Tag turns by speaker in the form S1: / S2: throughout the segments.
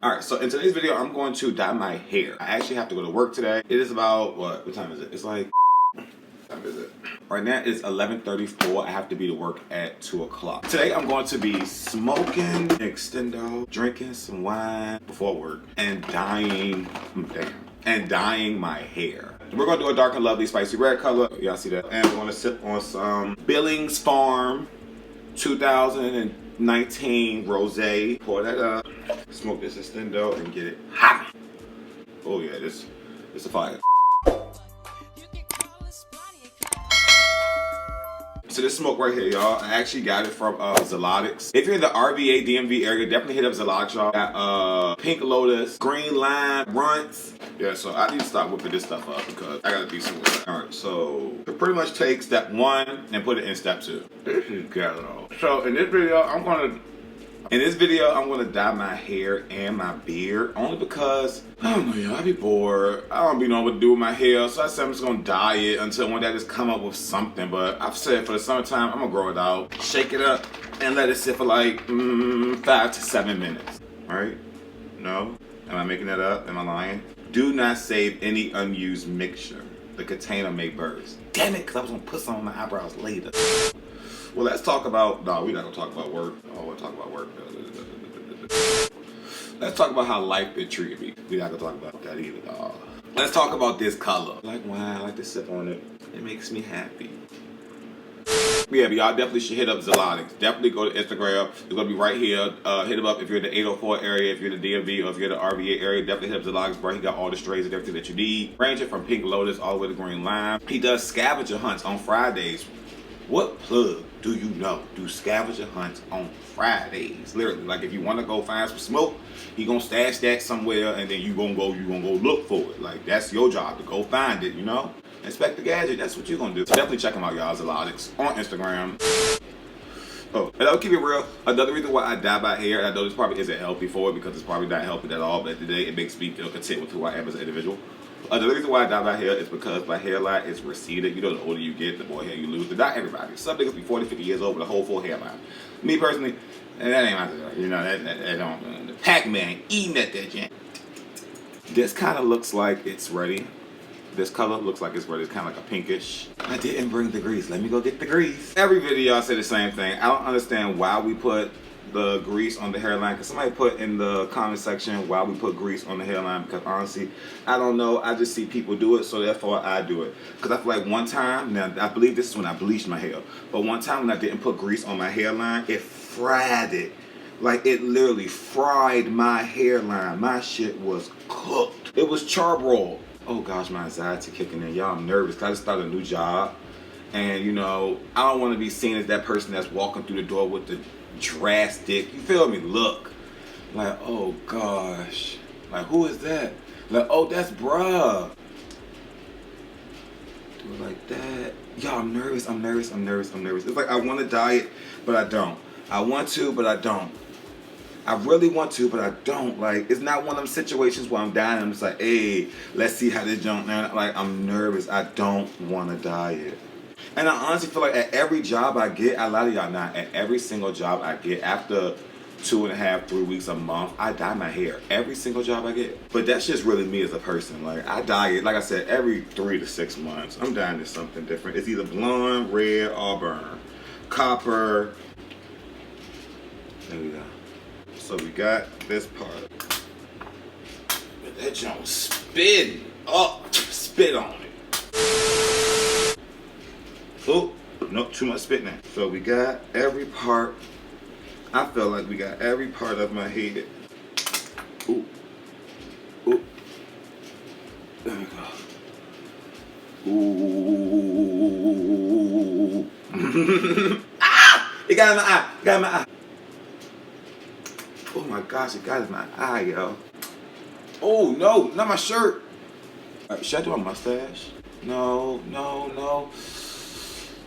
S1: Alright, so in today's video, I'm going to dye my hair. I actually have to go to work today. It is about, what time is it? It's like, what time is it? Right now it's 11:34. I have to be to work at 2 o'clock. Today I'm going to be smoking, extendo, drinking some wine before work, and dyeing my hair. We're gonna do a dark and lovely spicy red color. Y'all see that? And we're gonna sip on some Billings Farm 2019 Rosé. Pour that up. Smoke this extendo and get it hot. Oh yeah, this is a fire. So this smoke right here, y'all, I actually got it from Zolotics. If you're in the RVA, DMV area, definitely hit up Zolotics, y'all. Got Pink Lotus, Green Lime, Runts. Yeah, so I need to stop whipping this stuff up because I gotta do some work. Alright, so to pretty much take step 1 and put it in step 2. This is ghetto. So in this video, I'm gonna dye my hair and my beard only because, I don't know, y'all, I be bored. I don't be knowing what to do with my hair, so I said I'm just gonna dye it until one day I just come up with something. But I've said for the summertime, I'm gonna grow it out, shake it up, and let it sit for like 5 to 7 minutes. Right? No? Am I making that up? Am I lying? Do not save any unused mixture. The container may burst. Damn it, because I was gonna put some on my eyebrows later. Well, let's talk about, no, we're not gonna talk about work. Oh, we'll talk about work. Let's talk about how life been treating me. We're not gonna talk about that either, dog. Let's talk about this color. I like wine, I like to sip on it. It makes me happy. Yeah, but y'all definitely should hit up Zolotics. Definitely go to Instagram. It's gonna be right here. Hit him up if you're in the 804 area, if you're in the DMV, or if you're in the RVA area. Definitely hit up Zolotics, bro. He got all the strays and everything that you need. Ranging from Pink Lotus all the way to Green Lime. He does scavenger hunts on Fridays. What plug do you know do scavenger hunts on Fridays? Literally, like if you want to go find some smoke, he gonna stash that somewhere, and then you gonna go look for it. Like that's your job to go find it, you know. Inspect the gadget. That's what you're gonna do. So definitely check him out, y'all. Zolotics on Instagram. Oh, and I'll keep it real. Another reason why I dye my hair, and I know this probably isn't healthy for it because it's probably not healthy at all, but today it makes me feel content with who I am as an individual. The reason why I dye my hair is because my hairline is receded. You know, the older you get, the more hair you lose. But not everybody. Some niggas be 40, 50 years old with a whole full hairline. Me personally, and that ain't my thing. You know, that don't. The Pac-Man eating at that jam. This kind of looks like it's ready. This color looks like it's ready. It's kind of like a pinkish. I didn't bring the grease. Let me go get the grease. Every video I say the same thing. I don't understand why we put the grease on the hairline, because somebody put in the comment section why we put grease on the hairline, because honestly I don't know. I just see people do it, so therefore I do it. Because I feel like one time, now I believe this is when I bleached my hair, but one time when I didn't put grease on my hairline, it fried it. Like it literally fried my hairline. My shit was cooked. It was charbroiled. Oh gosh, my anxiety kicking in, y'all. I'm nervous because I just started a new job, and you know, I don't want to be seen as that person that's walking through the door with the drastic, you feel me, look like, oh gosh, like who is that? Like, oh, that's bruh. Do it like that. Y'all, I'm nervous. It's like I want to dye it, but I don't. I want to, but I don't. I really want to, but I don't. Like, it's not one of them situations where I'm dying. I'm just like, hey, let's see how this jump now. Like, I'm nervous. I don't want to dye it. And I honestly feel like at every job I get, a lot of y'all not, at every single job I get, after 2.5, 3 weeks, a month, I dye my hair. Every single job I get. But that's just really me as a person. Like, I dye it, like I said, every 3 to 6 months. I'm dyeing to something different. It's either blonde, red, auburn, copper. There we go. So we got this part. But that junk spin up, spit on it. Oh, no, too much spit now. So we got every part. I feel like we got every part of my head. Ooh. Ooh. There we go. Ooh. Ah! It got in my eye. It got in my eye. Oh my gosh, it got in my eye, yo. Oh no, not my shirt. All right, should I do my mustache? No.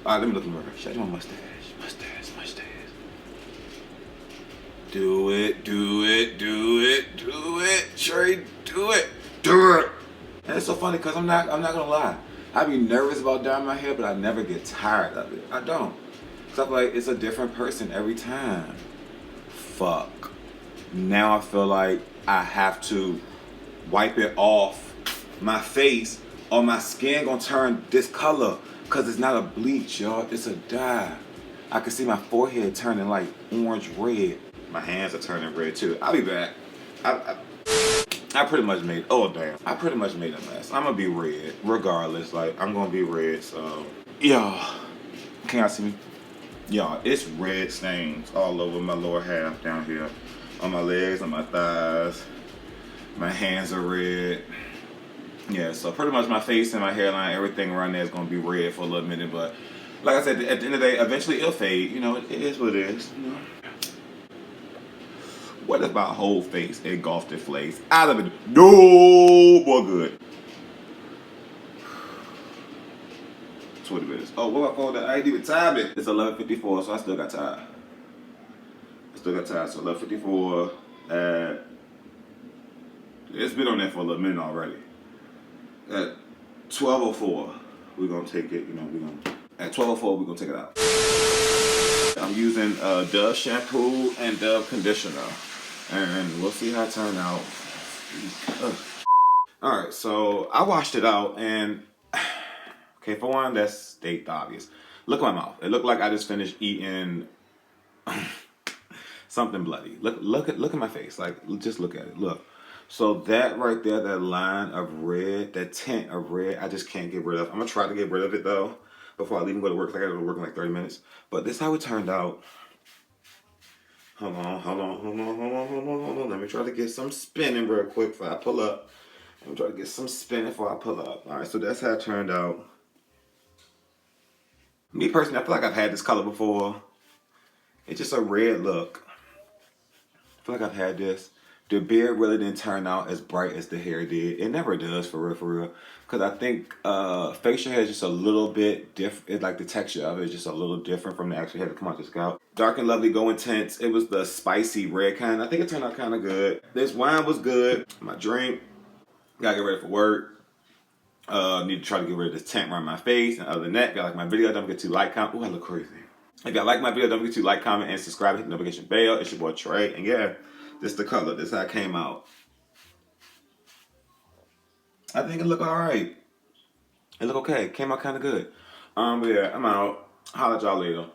S1: Alright, let me look in the mirror. Should I do my mustache? Mustache. Do it. Trey, do it. And it's so funny because I'm not gonna lie. I be nervous about dyeing my hair, but I never get tired of it. I don't. Cause I feel like it's a different person every time. Fuck. Now I feel like I have to wipe it off my face or my skin gonna turn this color, because it's not a bleach, y'all, it's a dye. I can see my forehead turning like orange red. My hands are turning red too. I'll be back. I pretty much made, oh damn, I pretty much made a mess. I'm gonna be red regardless. Like, I'm gonna be red. So y'all, can y'all see me? Y'all, it's red stains all over my lower half down here, on my legs, on my thighs. My hands are red. Yeah, so pretty much my face and my hairline, everything around there is gonna be red for a little minute. But like I said, at the end of the day, eventually it'll fade. You know, it is what it is. You know? What if my whole face engulfed in flames? Out of it. No more good. 20 minutes. Oh, what about phone? I ain't even timed it. It's 11:54, so I still got time. So 11:54. It's been on there for a little minute already. At 12:04, we're gonna take it. You know, at 12:04 we're gonna take it out. I'm using Dove shampoo and Dove conditioner, and we'll see how it turns out. All right, so I washed it out, and okay, for one, that's state obvious. Look at my mouth. It looked like I just finished eating something bloody. Look at my face. Like, just look at it. Look. So that right there, that line of red, that tint of red, I just can't get rid of. I'm gonna try to get rid of it though before I leave and go to work. I gotta go to work in like 30 minutes. But this is how it turned out. Hold on. Let me try to get some spinning real quick before I pull up. Let me try to get some spinning before I pull up. All right, so that's how it turned out. Me personally, I feel like I've had this color before. It's just a red look. I feel like I've had this. The beard really didn't turn out as bright as the hair did. It never does, for real. Because I think facial hair is just a little bit different. Like, the texture of it is just a little different from the actual hair that come out the scalp. Dark and Lovely Go Intense. It was the spicy red kind. I think it turned out kind of good. This wine was good. My drink. Gotta get ready for work. Need to try to get rid of this tint around my face. And other than that, if y'all like my video, don't forget to like, comment. Ooh, I look crazy. If y'all like my video, don't forget to like, comment, and subscribe. Hit the notification bell. It's your boy Trey. And yeah, this is the color. This is how it came out. I think it look alright. It look okay. Came out kind of good. But yeah, I'm out. Holla at y'all later.